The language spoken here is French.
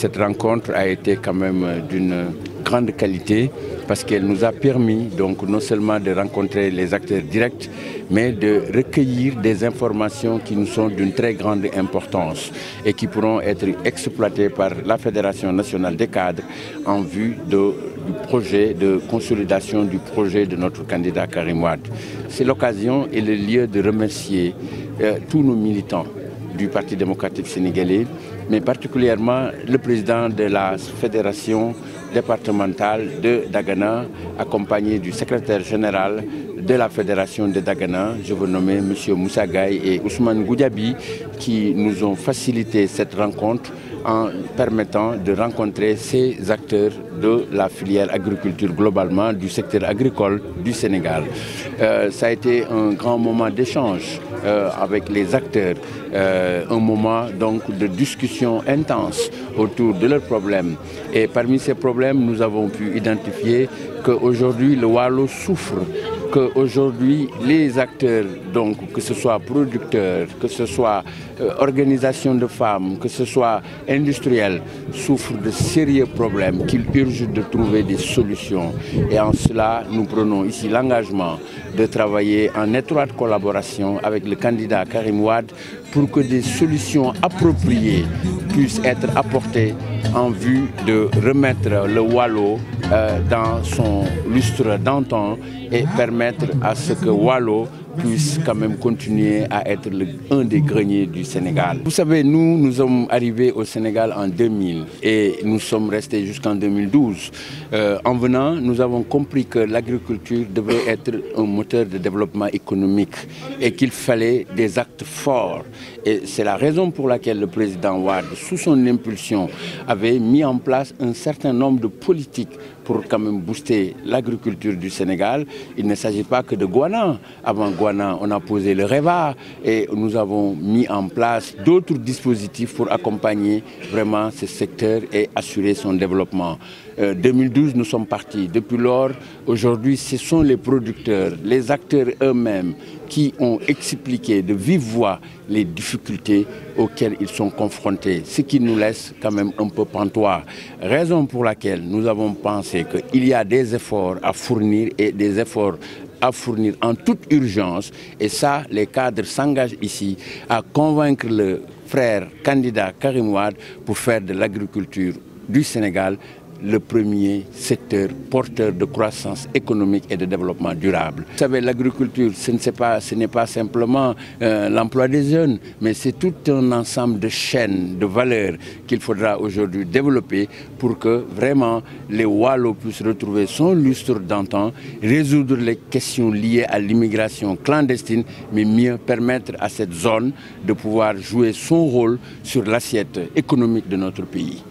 Cette rencontre a été quand même d'une grande qualité parce qu'elle nous a permis donc non seulement de rencontrer les acteurs directs, mais de recueillir des informations qui nous sont d'une très grande importance et qui pourront être exploitées par la Fédération nationale des cadres en vue du projet de consolidation du projet de notre candidat Karim Wade. C'est l'occasion et le lieu de remercier tous nos militants du Parti démocratique sénégalais, mais particulièrement le président de la fédération départementale de Dagana, accompagné du secrétaire général de la fédération de Dagana, je veux nommer M. Moussa Gaye et Ousmane Goudiaby, qui nous ont facilité cette rencontre en permettant de rencontrer ces acteurs de la filière agriculture globalement, du secteur agricole du Sénégal. Ça a été un grand moment d'échange avec les acteurs, un moment donc de discussion intense autour de leurs problèmes. Et parmi ces problèmes, nous avons pu identifier qu'aujourd'hui le Waalo souffre, qu'aujourd'hui les acteurs, donc que ce soit producteurs, que ce soit organisations de femmes, que ce soit industriels, souffrent de sérieux problèmes qu'il urge de trouver des solutions. Et en cela, nous prenons ici l'engagement de travailler en étroite collaboration avec le candidat Karim Wade pour que des solutions appropriées puissent être apportées en vue de remettre le Waalo dans son lustre d'antan et permettre à ce que Waalo puisse quand même continuer à être un des greniers du Sénégal. Vous savez, nous sommes arrivés au Sénégal en 2000 et nous sommes restés jusqu'en 2012. En venant, nous avons compris que l'agriculture devait être un moteur de développement économique et qu'il fallait des actes forts. Et c'est la raison pour laquelle le président Wade, sous son impulsion, avait mis en place un certain nombre de politiques pour quand même booster l'agriculture du Sénégal. Il ne s'agit pas que de Guana. Avant Guana, on a posé le REVA et nous avons mis en place d'autres dispositifs pour accompagner vraiment ce secteur et assurer son développement. 2012, nous sommes partis. Depuis lors, aujourd'hui, ce sont les producteurs, les acteurs eux-mêmes qui ont expliqué de vive voix les difficultés auxquelles ils sont confrontés, ce qui nous laisse quand même un peu pantois. Raison pour laquelle nous avons pensé qu'il y a des efforts à fournir et des efforts à fournir en toute urgence. Et ça, les cadres s'engagent ici à convaincre le frère candidat Karim Wade pour faire de l'agriculture du Sénégal le premier secteur porteur de croissance économique et de développement durable. Vous savez, l'agriculture, ce n'est pas simplement l'emploi des jeunes, mais c'est tout un ensemble de chaînes, de valeurs qu'il faudra aujourd'hui développer pour que vraiment les Waalo puissent retrouver son lustre d'antan, résoudre les questions liées à l'immigration clandestine, mais mieux permettre à cette zone de pouvoir jouer son rôle sur l'assiette économique de notre pays.